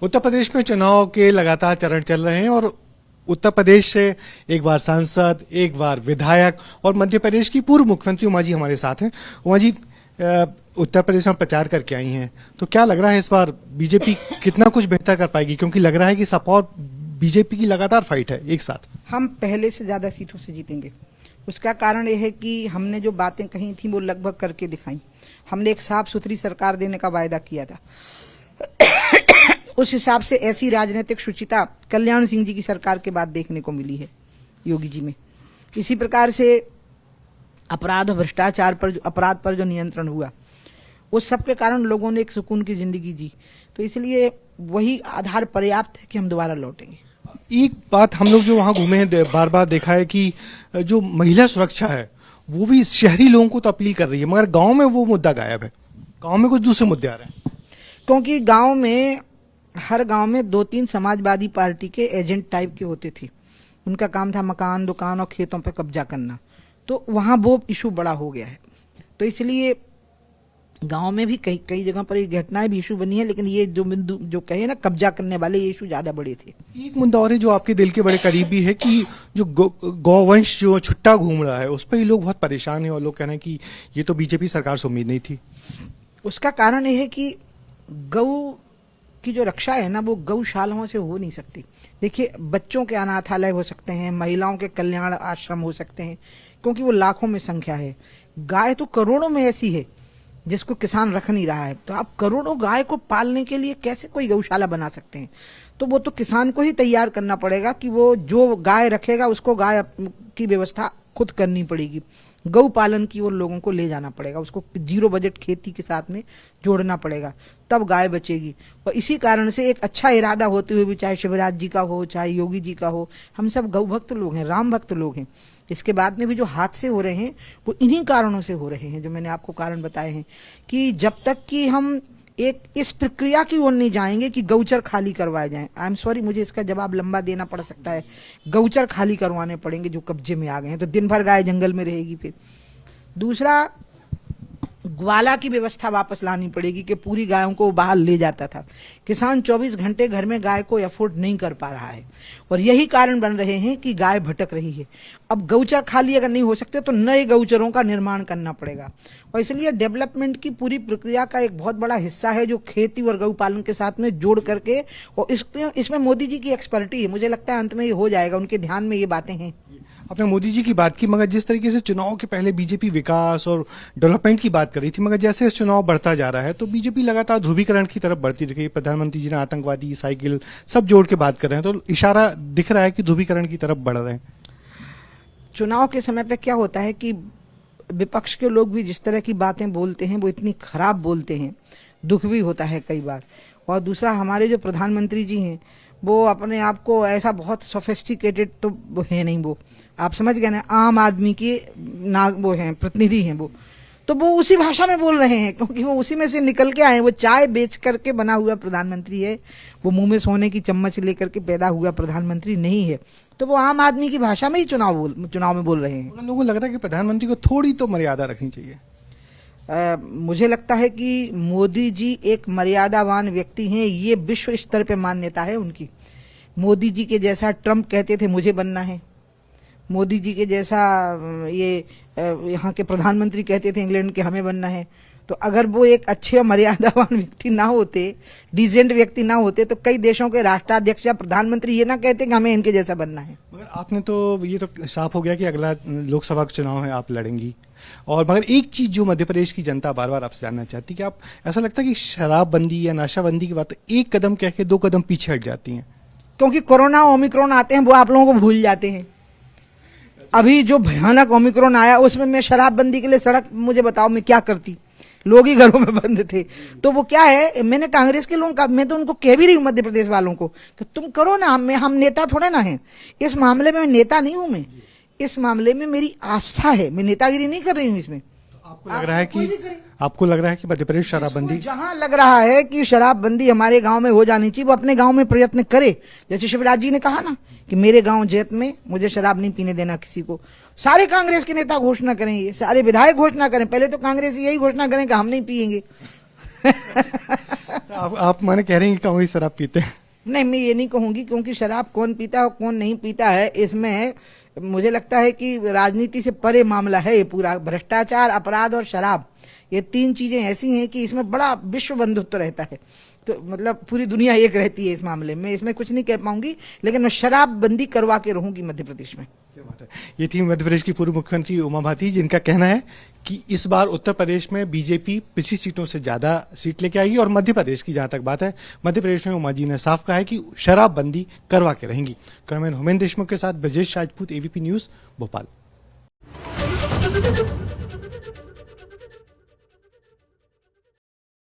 उत्तर प्रदेश में चुनाव के लगातार चरण चल रहे हैं और उत्तर प्रदेश से एक बार सांसद, एक बार विधायक और मध्य प्रदेश की पूर्व मुख्यमंत्री उमा जी हमारे साथ हैं। उमा जी, उत्तर प्रदेश में प्रचार करके आई हैं, तो क्या लग रहा है इस बार बीजेपी कितना कुछ बेहतर कर पाएगी? क्योंकि लग रहा है कि सपा और बीजेपी की लगातार फाइट है एक साथ। हम पहले से ज्यादा सीटों से जीतेंगे। उसका कारण यह है कि हमने जो बातें कही थी वो लगभग करके दिखाई। हमने एक साफ सुथरी सरकार देने का वायदा किया था। उस हिसाब से ऐसी राजनीतिक शुचिता कल्याण सिंह जी की सरकार के बाद देखने को मिली है योगी जी में। इसी प्रकार से अपराध और भ्रष्टाचार पर अपराध पर जो नियंत्रण हुआ, उस सब के कारण लोगों ने एक सुकून की जिंदगी जी। तो इसलिए वही आधार पर्याप्त है कि हम दोबारा लौटेंगे। एक बात हम लोग जो वहां घूमे हैं, बार बार देखा है कि जो महिला सुरक्षा है वो भी शहरी लोगों को तो अपील कर रही है, मगर गांव में वो मुद्दा गायब है। गांव में कुछ दूसरे मुद्दे आ रहे हैं, क्योंकि गांव में हर गांव में 2-3 समाजवादी पार्टी के एजेंट टाइप के होते थे। उनका काम था मकान, दुकान और खेतों पर कब्जा करना। तो वहां वो इशू बड़ा हो गया है। तो इसलिए गांव में भी कई जगह पर ये घटनाएं भी इशू बनी है, लेकिन ये जो कहे ना कब्जा करने वाले, ये इशू ज्यादा बड़े थे। एक मुद्दा और है जो आपके दिल के बड़े करीब भी है कि जो गौवंश जो छुट्टा घूम रहा है उस पर ही लोग बहुत परेशान हैं और लोग कह रहे हैं कि ये तो बीजेपी सरकार से उम्मीद नहीं थी। उसका कारण यह है कि गौ की जो रक्षा है ना, वो गौशालाओं से हो नहीं सकती। देखिए, बच्चों के अनाथालय हो सकते हैं, महिलाओं के कल्याण आश्रम हो सकते हैं, क्योंकि वो लाखों में संख्या है। गाय तो करोड़ों में ऐसी है जिसको किसान रख नहीं रहा है। तो आप करोड़ों गाय को पालने के लिए कैसे कोई गौशाला बना सकते हैं? तो वो तो किसान को ही तैयार करना पड़ेगा कि वो जो गाय रखेगा उसको गाय की व्यवस्था खुद करनी पड़ेगी। गौ पालन की ओर लोगों को ले जाना पड़ेगा, उसको 0 बजट खेती के साथ में जोड़ना पड़ेगा, तब गाय बचेगी। और इसी कारण से एक अच्छा इरादा होते हुए भी, चाहे शिवराज जी का हो, चाहे योगी जी का हो, हम सब गौ भक्त लोग हैं, राम भक्त लोग हैं। इसके बाद में भी जो हादसे हो रहे हैं वो इन्हीं कारणों से हो रहे हैं, जो मैंने आपको कारण बताए हैं। कि जब तक कि हम एक इस प्रक्रिया की ओर नहीं जाएंगे कि गौचर खाली करवाए जाएं, आई एम सॉरी, मुझे इसका जवाब लंबा देना पड़ सकता है, गौचर खाली करवाने पड़ेंगे जो कब्जे में आ गए हैं। तो दिन भर गाय जंगल में रहेगी। फिर दूसरा, ग्वाला की व्यवस्था वापस लानी पड़ेगी कि पूरी गायों को बाहर ले जाता था। किसान 24 घंटे घर में गाय को अफोर्ड नहीं कर पा रहा है और यही कारण बन रहे हैं कि गाय भटक रही है। अब गौचर खाली अगर नहीं हो सकते तो नए गौचरों का निर्माण करना पड़ेगा। और इसलिए डेवलपमेंट की पूरी प्रक्रिया का एक बहुत बड़ा हिस्सा है जो खेती और गौ पालन के साथ में जोड़ करके, और इसमें मोदी जी की एक्सपर्टी है। मुझे लगता है अंत में ये हो जाएगा, उनके ध्यान में ये बातें हैं। आपने मोदी जी की बात की, मगर जिस तरीके से चुनाव के पहले बीजेपी विकास और डेवलपमेंट की बात कर रही थी, मगर जैसे चुनाव बढ़ता जा रहा है तो बीजेपी लगातार ध्रुवीकरण की तरफ बढ़ती रही। प्रधानमंत्री जी ने आतंकवादी, साइकिल सब जोड़ के बात कर रहे हैं, तो इशारा दिख रहा है कि ध्रुवीकरण की तरफ बढ़ रहे हैं। चुनाव के समय पे क्या होता है कि विपक्ष के लोग भी जिस तरह की बातें बोलते हैं वो इतनी खराब बोलते हैं, दुख भी होता है कई बार। और दूसरा, हमारे जो प्रधानमंत्री जी हैं वो अपने आप को ऐसा बहुत सोफिस्टिकेटेड तो है नहीं, वो आप समझ गए ना, आम आदमी के वो हैं, प्रतिनिधि हैं वो। तो वो उसी भाषा में बोल रहे हैं क्योंकि वो उसी में से निकल के आए हैं। वो चाय बेच करके बना हुआ प्रधानमंत्री है, वो मुंह में सोने की चम्मच लेकर के पैदा हुआ प्रधानमंत्री नहीं है। तो वो आम आदमी की भाषा में ही चुनाव में बोल रहे हैं। उन लोगों को लग रहा है कि प्रधानमंत्री को थोड़ी तो मर्यादा रखनी चाहिए। मुझे लगता है कि मोदी जी एक मर्यादावान व्यक्ति हैं। ये विश्व स्तर पे मान्यता है उनकी। मोदी जी के जैसा ट्रम्प कहते थे मुझे बनना है, मोदी जी के जैसा ये यहाँ के प्रधानमंत्री कहते थे इंग्लैंड के हमें बनना है। तो अगर वो एक अच्छे और मर्यादावान व्यक्ति ना होते, डिसेंट व्यक्ति ना होते, तो कई देशों के राष्ट्राध्यक्ष या प्रधानमंत्री ये ना कहते कि हमें इनके जैसा बनना है। मगर आपने तो ये तो साफ हो गया कि अगला लोकसभा का चुनाव है, आप लड़ेंगी। और मगर एक चीज जो मध्य प्रदेश की जनता बार बार आपसे जानना चाहती है कि आप, ऐसा लगता है कि शराबबंदी या नशाबंदी की बात एक कदम कह के 2 कदम पीछे हट जाती हैं? क्योंकि कोरोना ओमिक्रॉन आते हैं वो आप लोगों को भूल जाते हैं। अभी जो भयानक ओमिक्रॉन आया उसमें मैं शराबबंदी के लिए सड़क, मुझे बताओ मैं क्या करती, लोग ही घरों में बंद थे। तो वो क्या है, मैंने कांग्रेस के लोगों का, मैं तो उनको कह भी रही हूँ मध्य प्रदेश वालों को कि तुम करो ना, हम नेता थोड़े ना हैं इस मामले में। मैं नेता नहीं हूं, मैं इस मामले में मेरी आस्था है, मैं नेतागिरी नहीं कर रही हूँ इसमें। आपको लग रहा है कि मध्य प्रदेश शराबबंदी, जहां लग रहा है कि शराबबंदी हमारे गांव में हो जानी चाहिए, वो अपने गांव में प्रयत्न करे। जैसे शिवराज जी ने कहा ना कि मेरे गांव जैत में मुझे शराब नहीं पीने देना किसी को। सारे कांग्रेस के नेता घोषणा करें, ये सारे विधायक घोषणा करें। पहले तो कांग्रेस यही घोषणा करें कि हम नहीं पिएंगे। तो आप माने कह रहे हैं कि कांग्रेस शराब पीते हैं? नहीं, मैं ये नहीं कहूंगी, क्योंकि शराब कौन पीता है और कौन नहीं पीता है, इसमें मुझे लगता है कि राजनीति से परे मामला है ये पूरा। भ्रष्टाचार, अपराध और शराब, ये तीन चीजें ऐसी हैं कि इसमें बड़ा विश्व बंधुत्व रहता है। तो मतलब पूरी दुनिया एक रहती है इस मामले में। इसमें कुछ नहीं कह पाऊंगी, लेकिन मैं शराब बंदी करवा के रहूंगी मध्य प्रदेश में। क्या बात है। ये थी मध्य प्रदेश की पूर्व मुख्यमंत्री उमा भारती, जिनका कहना है कि इस बार उत्तर प्रदेश में बीजेपी पिछली सीटों से ज्यादा सीट लेके आएगी। और मध्य प्रदेश की जहां तक बात है, मध्य प्रदेश में उमा जी ने साफ कहा है कि शराबबंदी करवा के रहेंगी। कैमरामैन होमेन देशमुख के साथ ब्रजेश राजपूत, एबीपी न्यूज, भोपाल।